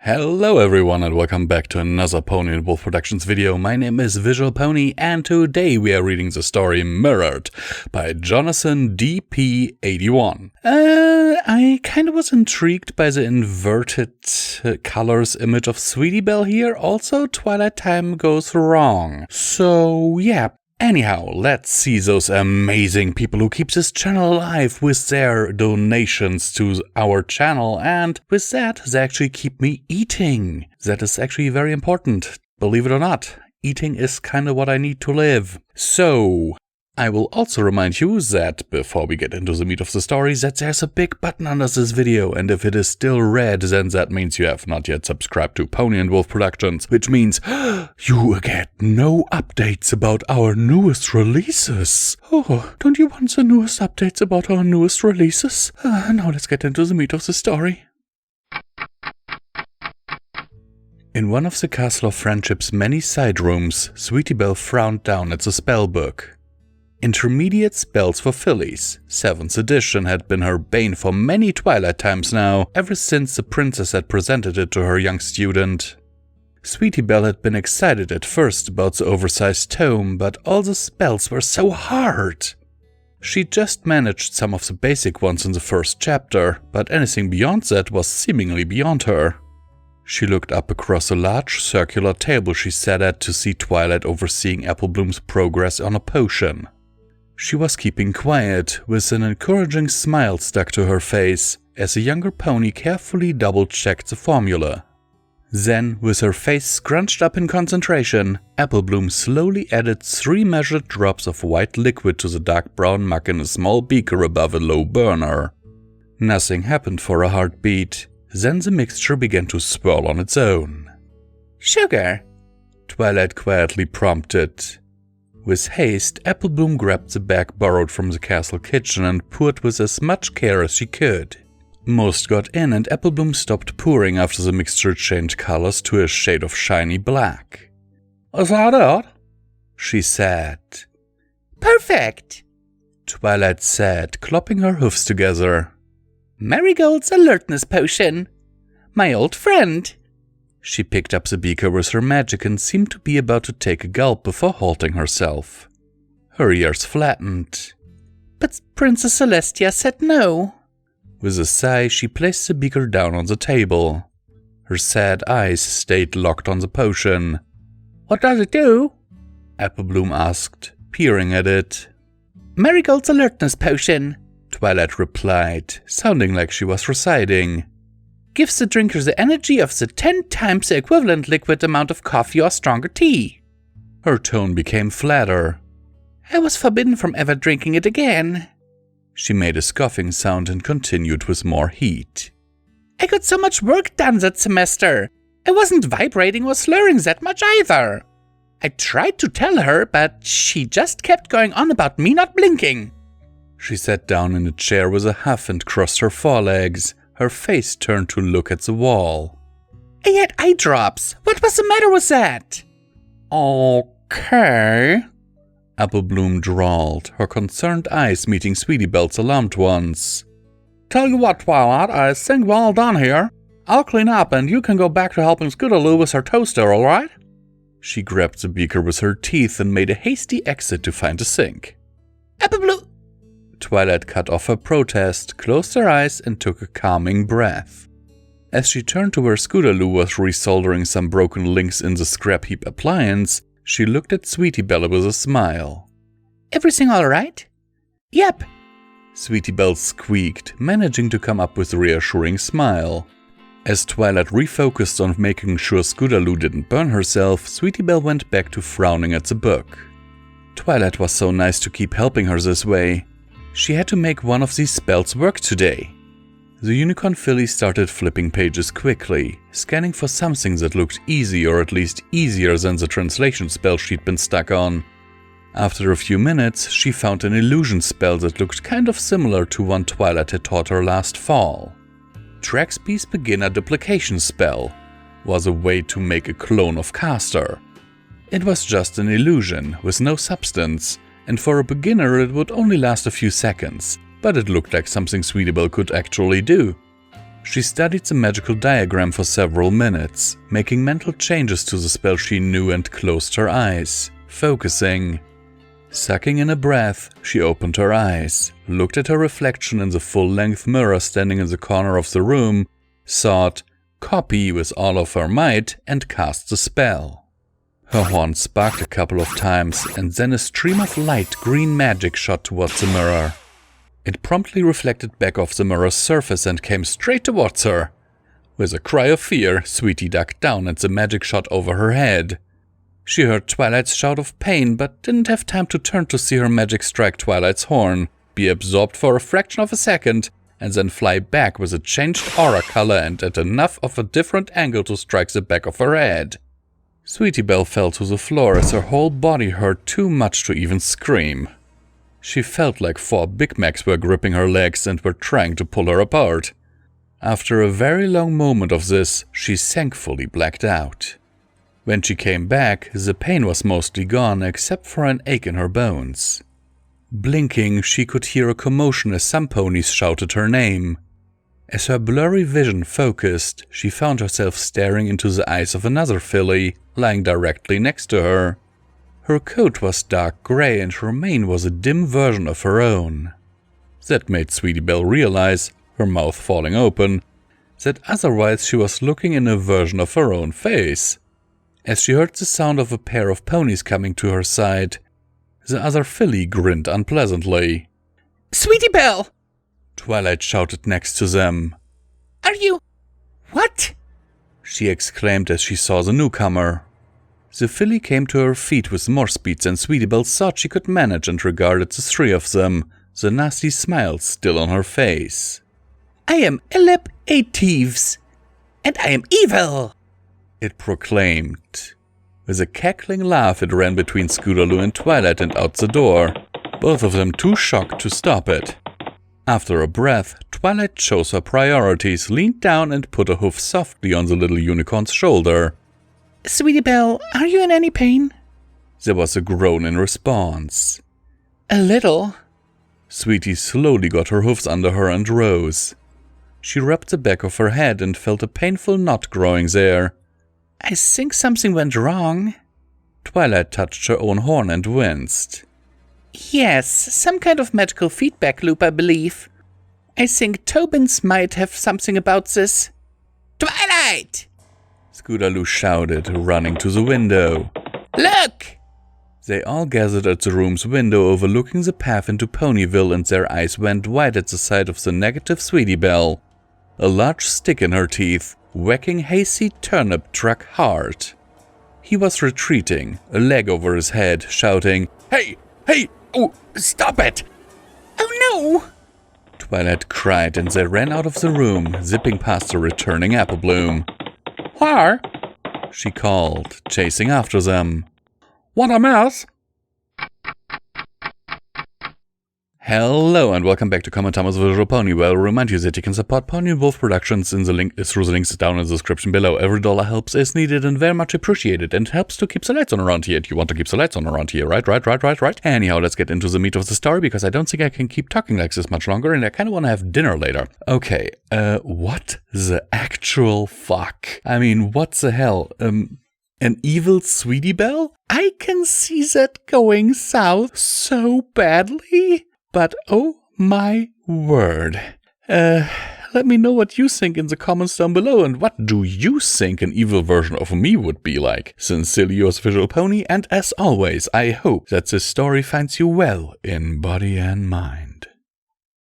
Hello everyone and welcome back to another Pony and Wolf Productions video. My name is visualbrony and today we are reading the story Mirrored by JonathanDP81. I kinda was intrigued by the inverted colors image of Sweetie Belle here. Also, Twilight Time goes wrong. So yeah. Anyhow, let's see those amazing people who keep this channel alive with their donations to our channel, and with that, they actually keep me eating. That is actually very important, believe it or not. Eating is kinda what I need to live. So, I will also remind you that, before we get into the meat of the story, that there's a big button under this video, and if it is still red, then that means you have not yet subscribed to Pony and Wolf Productions, which means you get no updates about our newest releases. Oh, don't you want the newest updates about our newest releases? Now let's get into the meat of the story. In one of the Castle of Friendship's many side rooms, Sweetie Belle frowned down at the spell book. Intermediate Spells for Fillies, 7th edition, had been her bane for many Twilight Times now, ever since the princess had presented it to her young student. Sweetie Belle had been excited at first about the oversized tome, but all the spells were so hard. She just managed some of the basic ones in the first chapter, but anything beyond that was seemingly beyond her. She looked up across a large circular table she sat at to see Twilight overseeing Applebloom's progress on a potion. She was keeping quiet, with an encouraging smile stuck to her face, as the younger pony carefully double-checked the formula. Then, with her face scrunched up in concentration, Applebloom slowly added 3 measured drops of white liquid to the dark brown muck in a small beaker above a low burner. Nothing happened for a heartbeat. Then the mixture began to swirl on its own. "Sugar," Twilight quietly prompted. With haste, Applebloom grabbed the bag borrowed from the castle kitchen and poured with as much care as she could. Most got in and Applebloom stopped pouring after the mixture changed colors to a shade of shiny black. "Is that it?" she said. "Perfect," Twilight said, clopping her hoofs together. "Marigold's alertness potion. My old friend." She picked up the beaker with her magic and seemed to be about to take a gulp before halting herself. Her ears flattened. "But Princess Celestia said no." With a sigh, she placed the beaker down on the table. Her sad eyes stayed locked on the potion. "What does it do?" Applebloom asked, peering at it. "Marigold's alertness potion," Twilight replied, sounding like she was reciting. "Gives the drinker the energy of the 10 times the equivalent liquid amount of coffee or stronger tea." Her tone became flatter. "I was forbidden from ever drinking it again." She made a scoffing sound and continued with more heat. "I got so much work done that semester. I wasn't vibrating or slurring that much either. I tried to tell her, but she just kept going on about me not blinking." She sat down in a chair with a huff and crossed her forelegs. Her face turned to look at the wall. "I had eye drops. What was the matter with that?" "Okay," Applebloom drawled, her concerned eyes meeting Sweetie Belle's alarmed ones. "Tell you what, Twilight, I think we're all done here. I'll clean up and you can go back to helping Scootaloo with her toaster, alright?" She grabbed the beaker with her teeth and made a hasty exit to find a sink. "Applebloom!" Twilight cut off her protest, closed her eyes, and took a calming breath. As she turned to where Scootaloo was resoldering some broken links in the scrap heap appliance, she looked at Sweetie Belle with a smile. "Everything all right?" "Yep," Sweetie Belle squeaked, managing to come up with a reassuring smile. As Twilight refocused on making sure Scootaloo didn't burn herself, Sweetie Belle went back to frowning at the book. Twilight was so nice to keep helping her this way. She had to make one of these spells work today. The unicorn filly started flipping pages quickly, scanning for something that looked easy, or at least easier than the translation spell she'd been stuck on. After a few minutes, she found an illusion spell that looked kind of similar to one Twilight had taught her last fall. Traxby's beginner duplication spell was a way to make a clone of Caster. It was just an illusion, with no substance, and for a beginner it would only last a few seconds, but it looked like something Sweetie Belle could actually do. She studied the magical diagram for several minutes, making mental changes to the spell she knew and closed her eyes, focusing. Sucking in a breath, she opened her eyes, looked at her reflection in the full-length mirror standing in the corner of the room, thought, copy with all of her might, and cast the spell. Her horn sparked a couple of times, and then a stream of light green magic shot towards the mirror. It promptly reflected back off the mirror's surface and came straight towards her. With a cry of fear, Sweetie ducked down and the magic shot over her head. She heard Twilight's shout of pain, but didn't have time to turn to see her magic strike Twilight's horn, be absorbed for a fraction of a second, and then fly back with a changed aura color and at enough of a different angle to strike the back of her head. Sweetie Belle fell to the floor as her whole body hurt too much to even scream. She felt like 4 Big Macs were gripping her legs and were trying to pull her apart. After a very long moment of this, she thankfully blacked out. When she came back, the pain was mostly gone except for an ache in her bones. Blinking, she could hear a commotion as some ponies shouted her name. As her blurry vision focused, she found herself staring into the eyes of another filly, lying directly next to her. Her coat was dark grey and her mane was a dim version of her own. That made Sweetie Belle realize, her mouth falling open, that otherwise she was looking in a version of her own face. As she heard the sound of a pair of ponies coming to her side, the other filly grinned unpleasantly. "Sweetie Belle!" Twilight shouted next to them. "Are you... what?" she exclaimed as she saw the newcomer. The filly came to her feet with more speed than Sweetie Belle thought she could manage and regarded the 3 of them, the nasty smile still on her face. "I am Elep a Thieves, and I am evil!" it proclaimed. With a cackling laugh it ran between Scootaloo and Twilight and out the door, both of them too shocked to stop it. After a breath, Twilight chose her priorities, leaned down and put a hoof softly on the little unicorn's shoulder. "Sweetie Belle, are you in any pain?" There was a groan in response. "A little." Sweetie slowly got her hoofs under her and rose. She rubbed the back of her head and felt a painful knot growing there. "I think something went wrong." Twilight touched her own horn and winced. "Yes, some kind of magical feedback loop, I believe. I think Tobins might have something about this." "Twilight!" Scootaloo shouted, running to the window. "Look!" They all gathered at the room's window overlooking the path into Ponyville, and their eyes went wide at the sight of the negative Sweetie Belle. A large stick in her teeth, whacking Hasty Turnip Truck hard. He was retreating, a leg over his head, shouting, "Hey! Hey! Oh, stop it!" "Oh no!" Twilight cried, and they ran out of the room, zipping past the returning Apple Bloom. "Where?" she called, chasing after them. "What a mess!" Hello and welcome back to Common Thomas Visual Pony, where I'll remind you that you can support PonyWolf Productions through the links down in the description below. Every dollar helps is needed and very much appreciated and helps to keep the lights on around here. You want to keep the lights on around here, right? Anyhow, let's get into the meat of the story because I don't think I can keep talking like this much longer and I kind of want to have dinner later. Okay, what the actual fuck? I mean, what the hell? An evil Sweetie Belle? I can see that going south so badly. But oh my word. Let me know what you think in the comments down below, and what do you think an evil version of me would be like? Sincerely yours, Visual Pony, and as always, I hope that this story finds you well in body and mind.